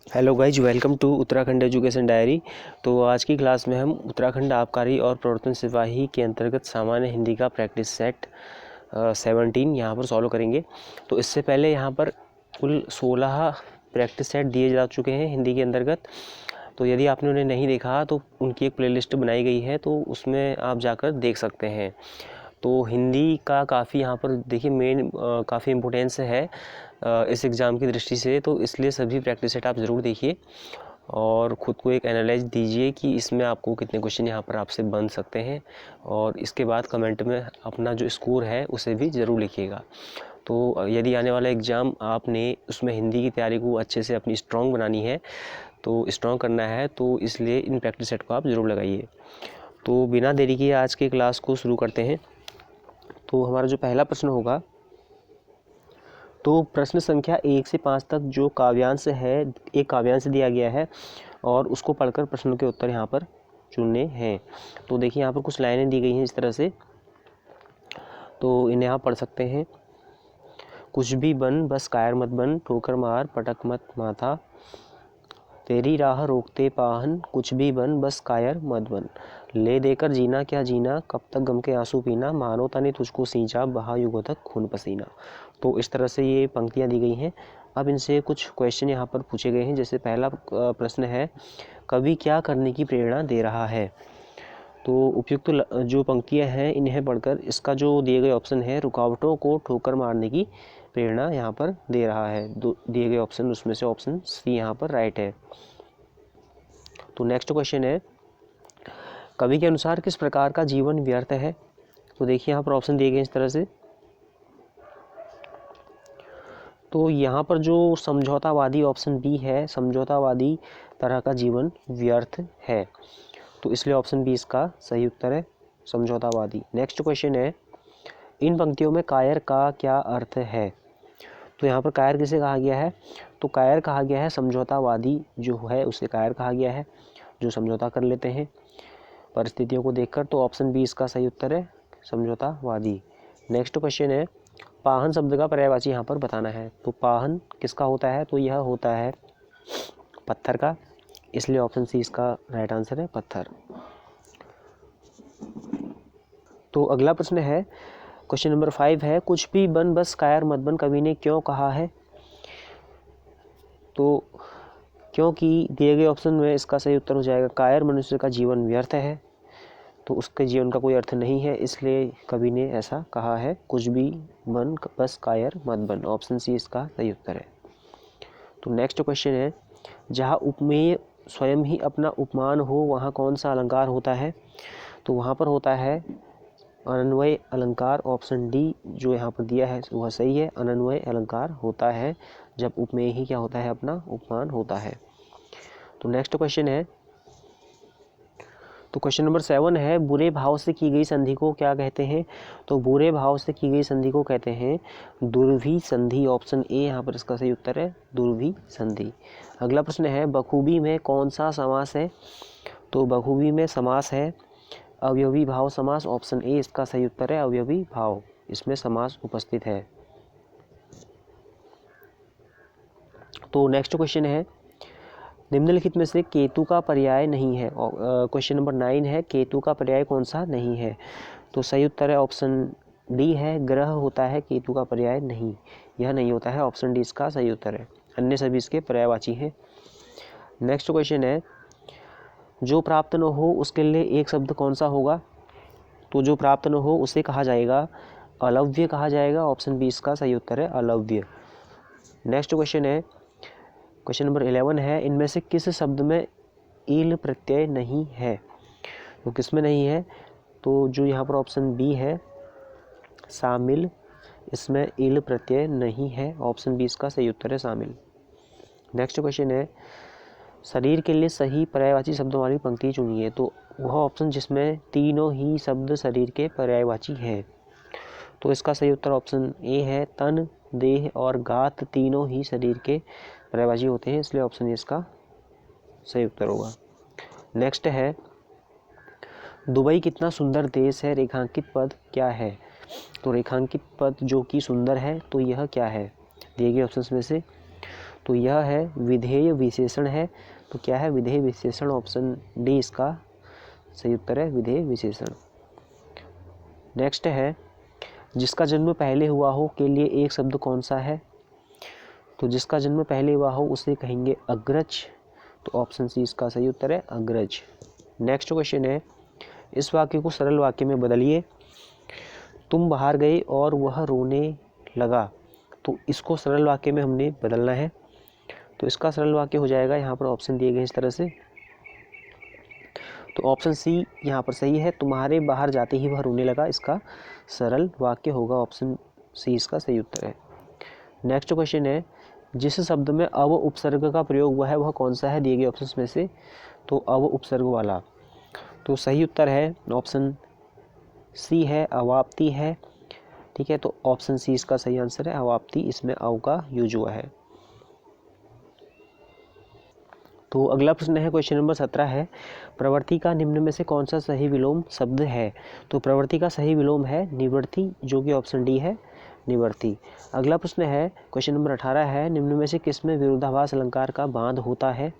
Hello guys, welcome to Uttarakhand education diary. तो आज की क्लास में हम उत्तराखंड आबकारी और प्रवर्तन सिपाही के अंतर्गत सामान्य हिंदी का प्रैक्टिस सेट 17 यहाँ पर सॉल्व करेंगे। तो इससे पहले यहाँ पर कुल 16 प्रैक्टिस सेट दिए जा चुके हैं हिंदी के अंतर्गत। तो यदि आपने उन्हें नहीं देखा तो उनकी एक प्लेलिस्ट बनाई गई है, तो उसमें आप जाकर देख सकते हैं। तो हिंदी का काफ़ी यहाँ पर देखिए मेन काफ़ी इम्पोर्टेंस है इस एग्ज़ाम की दृष्टि से, तो इसलिए सभी प्रैक्टिस सेट आप ज़रूर देखिए और ख़ुद को एक एनालाइज दीजिए कि इसमें आपको कितने क्वेश्चन यहाँ पर आपसे बन सकते हैं, और इसके बाद कमेंट में अपना जो स्कोर है उसे भी ज़रूर लिखिएगा। तो यदि आने वाला एग्ज़ाम आपने उसमें हिंदी की तैयारी को अच्छे से अपनी स्ट्रॉन्ग बनानी है, तो स्ट्रॉन्ग करना है, तो इसलिए इन प्रैक्टिस सेट को आप ज़रूर लगाइए। तो बिना देरी किए आज की क्लास को शुरू करते हैं। तो हमारा जो पहला प्रश्न होगा, तो प्रश्न संख्या 1 से 5 तक जो काव्यांश है, एक काव्यांश दिया गया है और उसको पढ़कर प्रश्नों के उत्तर यहाँ पर चुनने हैं। तो देखिए यहाँ पर कुछ लाइनें दी गई हैं इस तरह से, तो इन्हें आप पढ़ सकते हैं। कुछ भी बन बस कायर मत बन, ठोकर मार पटक मत माथा, तेरी राह रोकते पाहन, कुछ भी बन बस कायर मत बन, ले देकर जीना क्या जीना, कब तक गम के आंसू पीना, मानो तने तुझको सींचा बहा युगों तक खून पसीना। तो इस तरह से ये पंक्तियाँ दी गई हैं। अब इनसे कुछ क्वेश्चन यहाँ पर पूछे गए हैं। जैसे पहला प्रश्न है, कवि क्या करने की प्रेरणा दे रहा है। तो उपयुक्त जो पंक्तियाँ हैं इन्हें पढ़कर इसका जो दिए गए ऑप्शन है, रुकावटों को ठोकर मारने की प्रेरणा यहाँ पर दे रहा है। दो दिए गए ऑप्शन, उसमें से ऑप्शन सी यहाँ पर राइट है। तो नेक्स्ट क्वेश्चन है, कवि के अनुसार किस प्रकार का जीवन व्यर्थ है। तो देखिए यहाँ पर ऑप्शन दिए गए इस तरह से। तो यहाँ पर जो समझौतावादी ऑप्शन बी है, समझौतावादी तरह का जीवन व्यर्थ है, तो इसलिए ऑप्शन बी इसका सही उत्तर है, समझौतावादी। नेक्स्ट क्वेश्चन है, इन पंक्तियों में कायर का क्या अर्थ है। तो यहाँ पर कायर किसे कहा गया है, तो कायर कहा गया है समझौतावादी जो है उसे कायर कहा गया है, जो समझौता कर लेते हैं परिस्थितियों को देखकर। तो ऑप्शन बी इसका सही उत्तर है, समझौतावादी। नेक्स्ट क्वेश्चन है, पाहन शब्द का पर्यायवाची यहाँ पर बताना है। तो पाहन किसका होता है, तो यह होता है पत्थर का, इसलिए ऑप्शन सी इसका राइट आंसर है, पत्थर। तो अगला प्रश्न है, क्वेश्चन नंबर 5 है, कुछ भी बन बस कायर मत बन, कवि ने क्यों कहा है। तो क्योंकि दिए गए ऑप्शन में इसका सही उत्तर हो जाएगा, कायर मनुष्य का जीवन व्यर्थ है, तो उसके जीवन का कोई अर्थ नहीं है, इसलिए कवि ने ऐसा कहा है, कुछ भी बन बस कायर मत बन। ऑप्शन सी इसका सही उत्तर है। तो नेक्स्ट क्वेश्चन है, जहाँ उपमेय स्वयं ही अपना उपमान हो वहाँ कौन सा अलंकार होता है। तो वहाँ पर होता है अनन्वय अलंकार। ऑप्शन डी जो यहाँ पर दिया है वह सही है, अनन्वय अलंकार होता है जब उपमेय ही क्या होता है, अपना उपमान होता है। तो नेक्स्ट क्वेश्चन है, तो क्वेश्चन नंबर 7 है, बुरे भाव से की गई संधि को क्या कहते हैं। तो बुरे भाव से की गई संधि को कहते हैं दुर्भी संधि। ऑप्शन ए यहाँ पर इसका सही उत्तर है, दुर्भी संधि। अगला प्रश्न है, बखूबी में कौन सा समास है। तो बखूबी में समास है अवयवी भाव समास। ऑप्शन ए इसका सही उत्तर है, अवयवी भाव, इसमें समास उपस्थित है। तो नेक्स्ट क्वेश्चन है, निम्नलिखित में से केतु का पर्याय नहीं है। क्वेश्चन नंबर 9 है, केतु का पर्याय कौन सा नहीं है। तो सही उत्तर है ऑप्शन डी है, ग्रह होता है केतु का पर्याय नहीं, यह नहीं होता है। ऑप्शन डी इसका सही उत्तर है, अन्य सभी इसके पर्यायवाची हैं। नेक्स्ट क्वेश्चन है, जो प्राप्त न हो उसके लिए एक शब्द कौन सा होगा। तो जो प्राप्त न हो उसे कहा जाएगा अलव्य कहा जाएगा। ऑप्शन बी इसका सही उत्तर है, अलव्य। नेक्स्ट क्वेश्चन है, क्वेश्चन नंबर 11 है, इनमें से किस शब्द में ईल प्रत्यय नहीं है। तो किस में नहीं है, तो जो यहाँ पर ऑप्शन बी है शामिल, इसमें ईल प्रत्यय नहीं है। ऑप्शन बी इसका सही उत्तर है, शामिल। नेक्स्ट क्वेश्चन है, शरीर के लिए सही पर्यायवाची शब्दों वाली पंक्ति चुनिए। तो वह ऑप्शन जिसमें तीनों ही शब्द शरीर के पर्यायवाची हैं। तो इसका सही उत्तर ऑप्शन ए है, तन, देह और गात तीनों ही शरीर के पर्यायवाची होते हैं, इसलिए ऑप्शन ए इसका सही उत्तर होगा। नेक्स्ट है, दुबई कितना सुंदर देश है, रेखांकित पद क्या है। तो रेखांकित पद जो कि सुंदर है, तो यह क्या है दिए गए ऑप्शंस में से। तो यह है विधेय विशेषण है। तो क्या है? विधेय विशेषण। ऑप्शन डी इसका सही उत्तर है, विधेय विशेषण। नेक्स्ट है जिसका जन्म पहले हुआ हो के लिए एक शब्द कौन सा है? तो जिसका जन्म पहले हुआ हो उसे कहेंगे अग्रज। तो ऑप्शन सी इसका सही उत्तर है, अग्रज। नेक्स्ट क्वेश्चन है इस वाक्य को सरल वाक्य में बदलिए। तुम बाहर गए और वह रोने लगा। तो इसको सरल वाक्य में हमने बदलना है। तो इसका सरल वाक्य हो जाएगा, यहाँ पर ऑप्शन दिए गए इस तरह से। तो ऑप्शन सी यहाँ पर सही है, तुम्हारे बाहर जाते ही वह रोने लगा। इसका सरल वाक्य होगा ऑप्शन सी, इसका सही उत्तर है। नेक्स्ट क्वेश्चन है जिस शब्द में अव उपसर्ग का प्रयोग हुआ है वह कौन सा है दिए गए ऑप्शंस में से? तो अव उपसर्ग वाला। तो सही उत्तर है ऑप्शन सी है, अवाप्ति है। ठीक है, तो ऑप्शन सी इसका सही आंसर है, अवाप्ति। इसमें अव का यूज हुआ है। तो अगला प्रश्न है क्वेश्चन नंबर 17 है प्रवृत्ति का निम्न में से कौन सा सही विलोम शब्द है? तो प्रवृत्ति का सही विलोम है निवृत्ति, जो कि ऑप्शन डी है, निवृत्ति। अगला प्रश्न है क्वेश्चन नंबर 18 है निम्न में से किसमें विरोधाभास अलंकार का बांध होता है?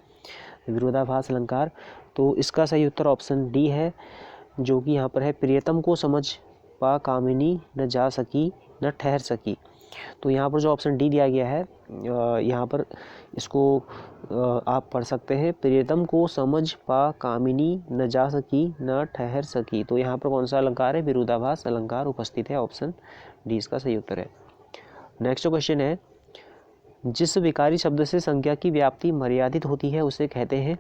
विरोधाभास अलंकार। तो इसका सही उत्तर ऑप्शन डी है, जो कि यहाँ पर है प्रियतम को समझ पा कामिनी न जा सकी न ठहर सकी। तो यहाँ पर जो ऑप्शन डी दिया गया है, यहाँ पर इसको आप पढ़ सकते हैं, प्रियतम को समझ पा कामिनी न जा सकी न ठहर सकी। तो यहाँ पर कौन सा अलंकार है? विरोधाभास अलंकार उपस्थित है। ऑप्शन डी इसका सही उत्तर है। नेक्स्ट क्वेश्चन है जिस विकारी शब्द से संज्ञा की व्याप्ति मर्यादित होती है उसे कहते हैं?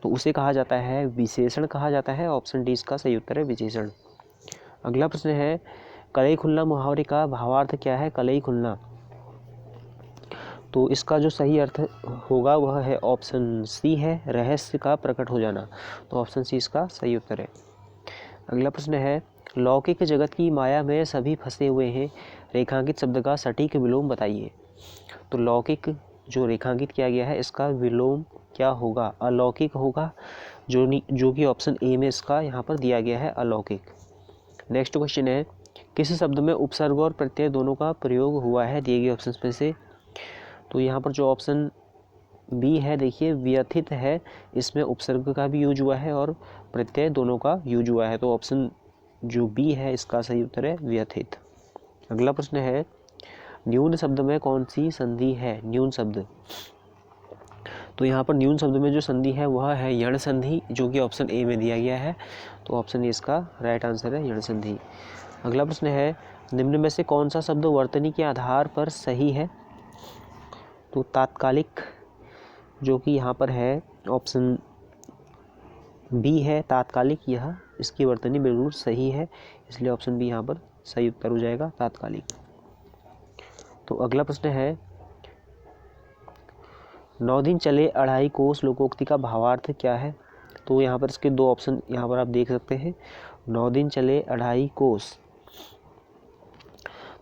तो उसे कहा जाता है विशेषण कहा जाता है। ऑप्शन डी इसका सही उत्तर है, विशेषण। अगला प्रश्न है कलई खुलना मुहावरे का भावार्थ क्या है? कलई खुलना। तो इसका जो सही अर्थ होगा वह है ऑप्शन सी है, रहस्य का प्रकट हो जाना। तो ऑप्शन सी इसका सही उत्तर है। अगला प्रश्न है लौकिक जगत की माया में सभी फंसे हुए हैं, रेखांकित शब्द का सटीक विलोम बताइए। तो लौकिक जो रेखांकित किया गया है इसका विलोम क्या होगा? अलौकिक होगा, जो कि ऑप्शन ए में इसका यहाँ पर दिया गया है, अलौकिक। नेक्स्ट क्वेश्चन है किस शब्द में उपसर्ग और प्रत्यय दोनों का प्रयोग हुआ है दिए गए ऑप्शन में से? तो यहाँ पर जो ऑप्शन बी है देखिए व्यथित है, इसमें उपसर्ग का भी यूज हुआ है और प्रत्यय दोनों का यूज हुआ है। तो ऑप्शन जो बी है इसका सही उत्तर है, व्यथित। अगला प्रश्न है न्यून शब्द में कौन सी संधि है? न्यून शब्द। तो यहाँ पर न्यून शब्द में जो संधि है वह है यण संधि, जो कि ऑप्शन ए में दिया गया है। तो ऑप्शन ए इसका राइट आंसर है, यण संधि। अगला प्रश्न है निम्न में से कौन सा शब्द वर्तनी के आधार पर सही है? तो तात्कालिक, जो कि यहाँ पर है ऑप्शन बी है, तात्कालिक। यह इसकी वर्तनी बिल्कुल सही है, इसलिए ऑप्शन बी यहाँ पर सही उत्तर हो जाएगा, तात्कालिक। तो अगला प्रश्न है 9 दिन चले अढ़ाई कोस लोकोक्ति का भावार्थ क्या है? तो यहाँ पर इसके दो ऑप्शन यहाँ पर आप देख सकते हैं, 9 दिन चले अढ़ाई कोस।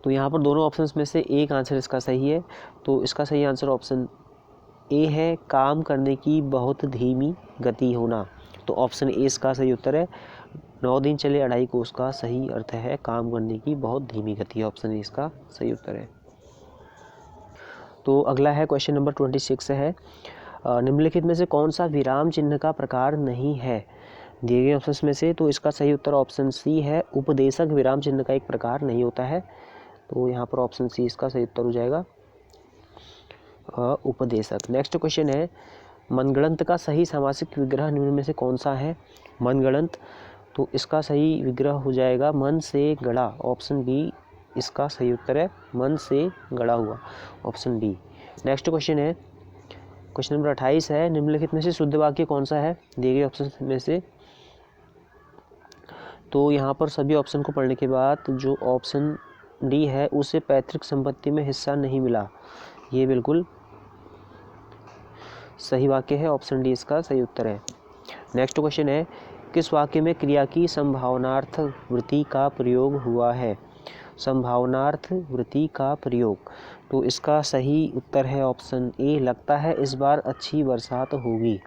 तो यहाँ पर दोनों ऑप्शंस में से एक आंसर इसका सही है। तो इसका सही आंसर ऑप्शन ए है, काम करने की बहुत धीमी गति होना। तो ऑप्शन ए इसका सही उत्तर है, 9 दिन चले अढ़ाई कोस का सही अर्थ है काम करने की बहुत धीमी गति। ऑप्शन ए इसका सही उत्तर है। तो अगला है क्वेश्चन नंबर 26 है निम्नलिखित में से कौन सा विराम चिन्ह का प्रकार नहीं है दिए गए ऑप्शंस में से? तो इसका सही उत्तर ऑप्शन सी है, उपदेशक विराम चिन्ह का एक प्रकार नहीं होता है। तो यहाँ पर ऑप्शन सी इसका सही उत्तर हो जाएगा, उपदेशक। नेक्स्ट क्वेश्चन है मनगढ़ंत का सही सामासिक विग्रह निम्न में से कौन सा है? मनगढ़ंत। तो इसका सही विग्रह हो जाएगा मन से गढ़ा। ऑप्शन बी इसका सही उत्तर है, मन से गढ़ा हुआ। Option D. नेक्स्ट क्वेश्चन है क्वेश्चन नंबर 28 है निम्नलिखित में से शुद्ध वाक्य कौन सा है दिए गए ऑप्शन में से? तो यहाँ पर सभी ऑप्शन को पढ़ने के बाद जो ऑप्शन डी है उसे पैतृक संपत्ति में हिस्सा नहीं मिला, ये बिल्कुल सही वाक्य है। ऑप्शन डी इसका सही उत्तर है। नेक्स्ट क्वेश्चन है किस वाक्य में क्रिया की संभावनार्थ वृत्ति का प्रयोग हुआ है? संभावनार्थ वृत्ति का प्रयोग। तो इसका सही उत्तर है ऑप्शन ए, लगता है इस बार अच्छी बरसात होगी।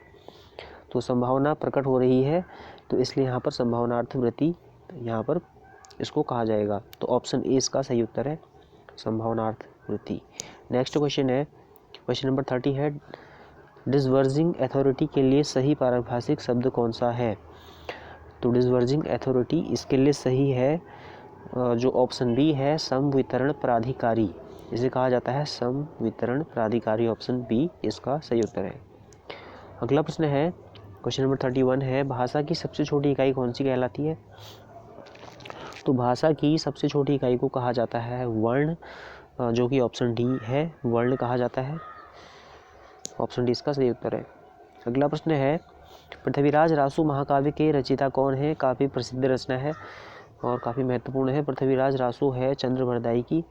तो संभावना प्रकट हो रही है, तो इसलिए यहाँ पर संभावनार्थ वृत्ति यहाँ पर इसको कहा जाएगा। तो ऑप्शन ए इसका सही उत्तर है, संभावनार्थ वृत्ति। नेक्स्ट क्वेश्चन है क्वेश्चन नंबर 30 है डिसवर्जिंग अथॉरिटी के लिए सही पारिभाषिक शब्द कौन सा है? तो डिसवर्जिंग अथॉरिटी इसके लिए सही है जो ऑप्शन बी है, समवितरण प्राधिकारी। इसे कहा जाता है समवितरण प्राधिकारी। ऑप्शन बी इसका सही उत्तर है। अगला प्रश्न है क्वेश्चन नंबर 31 है भाषा की सबसे छोटी इकाई कौन सी कहलाती है? तो भाषा की सबसे छोटी इकाई को कहा जाता है वर्ण, जो कि ऑप्शन डी है, वर्ण कहा जाता है। ऑप्शन डी इसका सही उत्तर है। अगला प्रश्न है पृथ्वीराज रासो महाकाव्य के रचयिता कौन है? काफ़ी प्रसिद्ध रचना है और काफ़ी महत्वपूर्ण है। पृथ्वीराज रासो है चंद्रवरदाई की,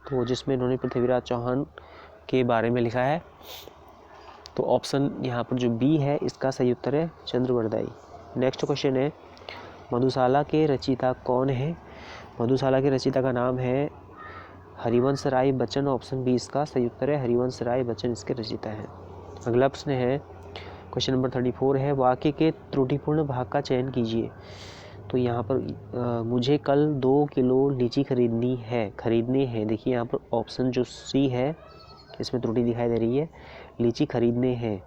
तो जिसमें इन्होंने पृथ्वीराज चौहान के बारे में लिखा है। तो ऑप्शन यहाँ पर जो बी है इसका सही उत्तर है, चंद्रवरदाई। नेक्स्ट क्वेश्चन है मधुशाला के रचयिता कौन है? मधुशाला के रचयिता का नाम है हरिवंश राय बच्चन। ऑप्शन बी इसका सही उत्तर है, हरिवंश राय बच्चन इसके रचयिता हैं। अगला प्रश्न है क्वेश्चन नंबर 34 है वाक्य के त्रुटिपूर्ण भाग का चयन कीजिए। तो यहाँ पर मुझे कल 2 किलो लीची खरीदनी है। देखिए यहाँ पर ऑप्शन जो सी है इसमें त्रुटि दिखाई दे रही है, लीची खरीदने हैं,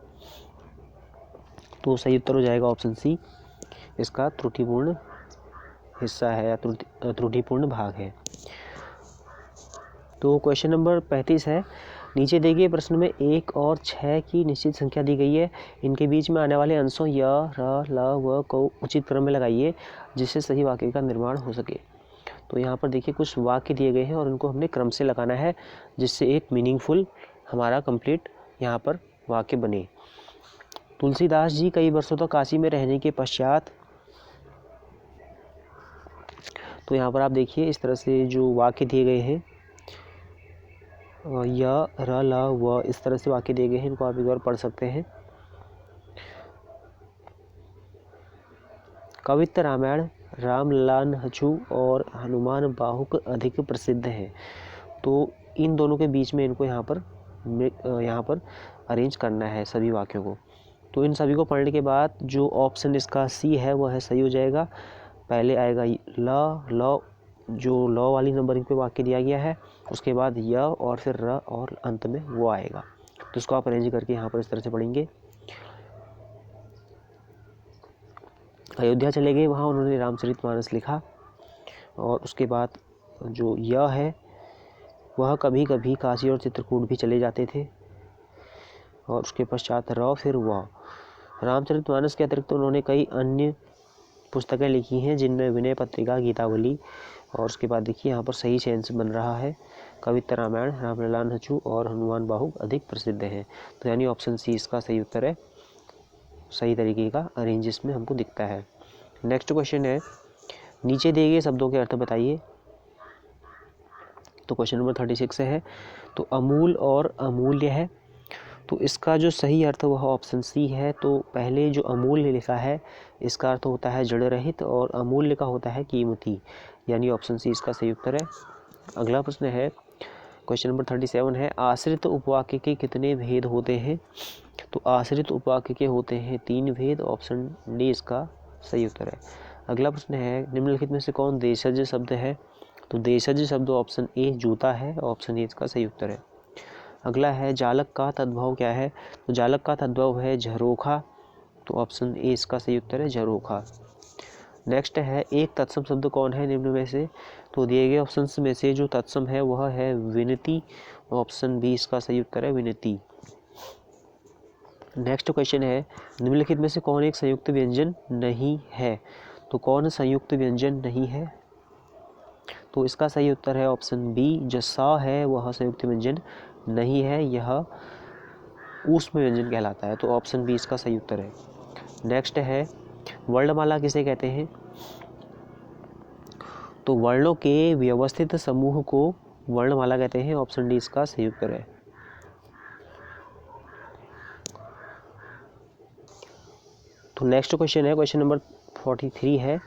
तो सही उत्तर हो जाएगा ऑप्शन सी, इसका त्रुटिपूर्ण हिस्सा है या त्रुटिपूर्ण भाग है। तो क्वेश्चन नंबर 35 है नीचे दिए गए प्रश्न में 1 और 6 की निश्चित संख्या दी गई है, इनके बीच में आने वाले अंशों य, र, ल, व को उचित क्रम में लगाइए जिससे सही वाक्य का निर्माण हो सके। तो यहाँ पर देखिए कुछ वाक्य दिए गए हैं और उनको हमने क्रम से लगाना है जिससे एक मीनिंगफुल हमारा कंप्लीट यहाँ पर वाक्य बने। तुलसीदास जी कई वर्षों तक काशी में रहने के पश्चात, तो यहाँ पर आप देखिए इस तरह से जो वाक्य दिए गए हैं य, र, ल, व, इस तरह से वाक्य दिए गए हैं, इनको आप एक बार पढ़ सकते हैं। कवित्त रामायण रामलाल हचू और हनुमान बाहुक अधिक प्रसिद्ध हैं। तो इन दोनों के बीच में इनको यहाँ पर अरेंज करना है सभी वाक्यों को। तो इन सभी को पढ़ने के बाद जो ऑप्शन इसका सी है वह है सही हो जाएगा। पहले आएगा ल, जो ल वाली नंबरिंग पे वाक्य दिया गया है, उसके बाद य और फिर र और अंत में वो आएगा। तो इसको आप अरेंज करके यहाँ पर इस तरह से पढ़ेंगे। अयोध्या चले गए, वहाँ उन्होंने रामचरितमानस लिखा और उसके बाद जो य है वह कभी कभी काशी और चित्रकूट भी चले जाते थे और उसके पश्चात र फिर व। रामचरितमानस के अतिरिक्त उन्होंने कई अन्य पुस्तकें लिखी हैं जिनमें विनय पत्रिका, गीतावली और उसके बाद देखिए यहाँ पर सही चयन से बन रहा है कवित्त रामायण रामलाल हचू और हनुमान बाहुक अधिक प्रसिद्ध हैं। तो यानी ऑप्शन सी इसका सही उत्तर है, सही तरीके का अरेंज इसमें हमको दिखता है। नेक्स्ट क्वेश्चन है नीचे दिए गए शब्दों के अर्थ बताइए। तो क्वेश्चन नंबर 36 है तो अमूल और अमूल्य है, तो इसका जो सही अर्थ वह ऑप्शन सी है। तो पहले जो अमूल्य लिखा है इसका अर्थ होता है जड़ रहित और अमूल्य का होता है कीमती, यानी ऑप्शन सी इसका सही उत्तर है। अगला प्रश्न है क्वेश्चन नंबर 37 है आश्रित उपवाक्य के कितने भेद होते हैं? तो आश्रित उपवाक्य के होते हैं 3 भेद, ऑप्शन डी इसका सही उत्तर है। अगला प्रश्न है निम्नलिखित में से कौन देशज शब्द है? तो देशज शब्द ऑप्शन ए जूता है, ऑप्शन ए इसका सही उत्तर है। अगला है जालक का तद्भव क्या है? तो जालक का तद्भव है झरोखा, तो ऑप्शन ए इसका सही उत्तर है झरोखा। नेक्स्ट है एक तत्सम शब्द कौन है निम्न में से? तो दिए गए ऑप्शंस में से जो तत्सम है वह है विनती, ऑप्शन बी इसका सही उत्तर है विनती। नेक्स्ट क्वेश्चन है निम्नलिखित में से कौन एक संयुक्त व्यंजन नहीं है? तो कौन संयुक्त व्यंजन नहीं है? तो इसका सही उत्तर है ऑप्शन बी, जो सा है वह संयुक्त व्यंजन नहीं है, यह ऊष्म व्यंजन कहलाता है, तो ऑप्शन बी इसका सही उत्तर है। नेक्स्ट है वर्णमाला किसे कहते हैं? तो वर्णों के व्यवस्थित समूह को वर्णमाला कहते हैं, ऑप्शन डी इसका सही उत्तर है। तो नेक्स्ट क्वेश्चन है क्वेश्चन नंबर 43 है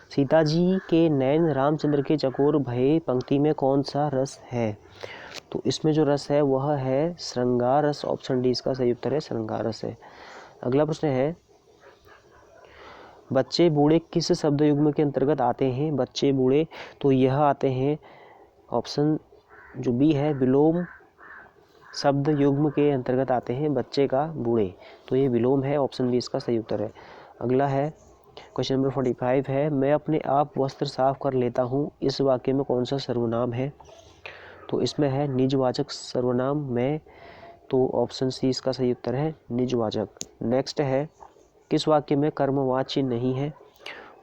सीता जी के नैन रामचंद्र के चकोर भये पंक्ति में कौन सा रस है? तो इसमें जो रस है वह है श्रृंगार रस, ऑप्शन डी इसका सही उत्तर है श्रृंगार रस है। अगला प्रश्न है बच्चे बूढ़े किस शब्द युग्म के अंतर्गत आते हैं? बच्चे बूढ़े, तो यह आते हैं ऑप्शन जो बी है विलोम शब्द युग्म के अंतर्गत आते हैं, बच्चे का बूढ़े, तो ये विलोम है, ऑप्शन बी इसका सही उत्तर है। अगला है क्वेश्चन नंबर 45 है, मैं अपने आप वस्त्र साफ कर लेता हूँ, इस वाक्य में कौन सा सर्वनाम है? तो इसमें है निजवाचक सर्वनाम मैं, तो ऑप्शन सी इसका सही उत्तर है, निजवाचक। नेक्स्ट है, किस वाक्य में कर्मवाची नहीं है?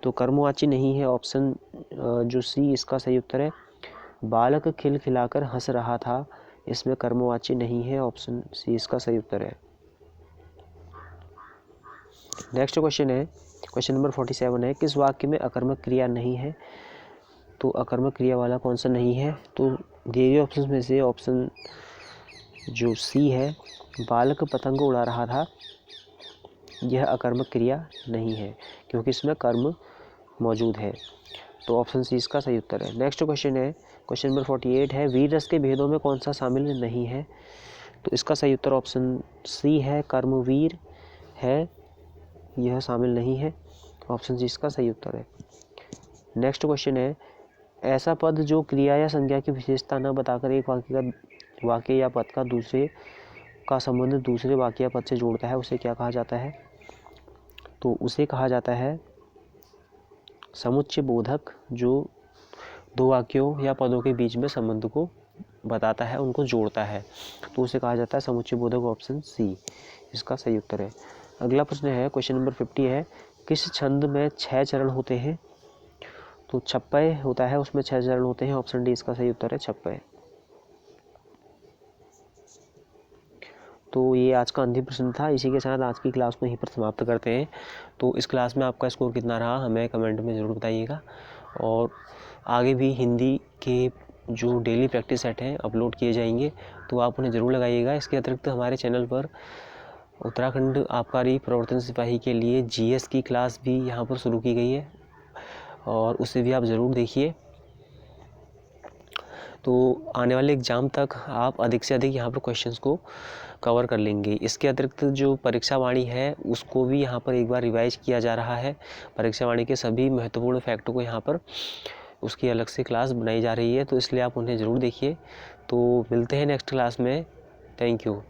तो कर्मवाची नहीं है, ऑप्शन जो सी इसका सही उत्तर है, बालक खिलखिलाकर हंस रहा था, इसमें कर्मवाची नहीं है, ऑप्शन सी इसका सही उत्तर है। नेक्स्ट क्वेश्चन है क्वेश्चन नंबर 47 है, किस वाक्य में अकर्मक क्रिया नहीं है? तो अकर्मक क्रिया वाला कौन सा नहीं है? तो दिए गए ऑप्शन में से ऑप्शन जो सी है, बालक पतंग उड़ा रहा था, यह अकर्मक क्रिया नहीं है क्योंकि इसमें कर्म मौजूद है, तो ऑप्शन सी इसका सही उत्तर है। नेक्स्ट क्वेश्चन है क्वेश्चन नंबर 48 है, वीर रस के भेदों में कौन सा शामिल नहीं है? तो इसका सही उत्तर ऑप्शन सी है, कर्मवीर है, यह शामिल नहीं है, ऑप्शन सी इसका सही उत्तर है। नेक्स्ट क्वेश्चन है, ऐसा पद जो क्रिया या संज्ञा की विशेषता न बताकर एक वाक्य या पद का दूसरे का संबंध दूसरे वाक्य या पद से जोड़ता है, उसे क्या कहा जाता है? तो उसे कहा जाता है समुच्चय बोधक, जो दो वाक्यों या पदों के बीच में संबंध को बताता है, उनको जोड़ता है, तो उसे कहा जाता है समुच्चय बोधक, ऑप्शन सी इसका सही उत्तर है। अगला प्रश्न है क्वेश्चन नंबर 50 है, किस छंद में 6 चरण होते हैं? तो छप्पय होता है, उसमें 6 चरण होते हैं, ऑप्शन डी इसका सही उत्तर है, छप्पय। तो ये आज का अंतिम प्रश्न था। इसी के साथ आज की क्लास को यहीं पर समाप्त करते हैं। तो इस क्लास में आपका स्कोर कितना रहा हमें कमेंट में ज़रूर बताइएगा, और आगे भी हिंदी के जो डेली प्रैक्टिस सेट हैं अपलोड किए जाएंगे, तो आप उन्हें ज़रूर लगाइएगा। इसके अतिरिक्त हमारे चैनल पर उत्तराखंड आबकारी प्रवर्तन सिपाही के लिए जीएस की क्लास भी यहाँ पर शुरू की गई है, और उसे भी आप ज़रूर देखिए। तो आने वाले एग्ज़ाम तक आप अधिक से अधिक यहाँ पर क्वेश्चंस को कवर कर लेंगे। इसके अतिरिक्त जो परीक्षा वाणी है उसको भी यहाँ पर एक बार रिवाइज किया जा रहा है। परीक्षा वाणी के सभी महत्वपूर्ण फैक्टों को यहाँ पर उसकी अलग से क्लास बनाई जा रही है, तो इसलिए आप उन्हें ज़रूर देखिए। तो मिलते हैं नेक्स्ट क्लास में। Thank you.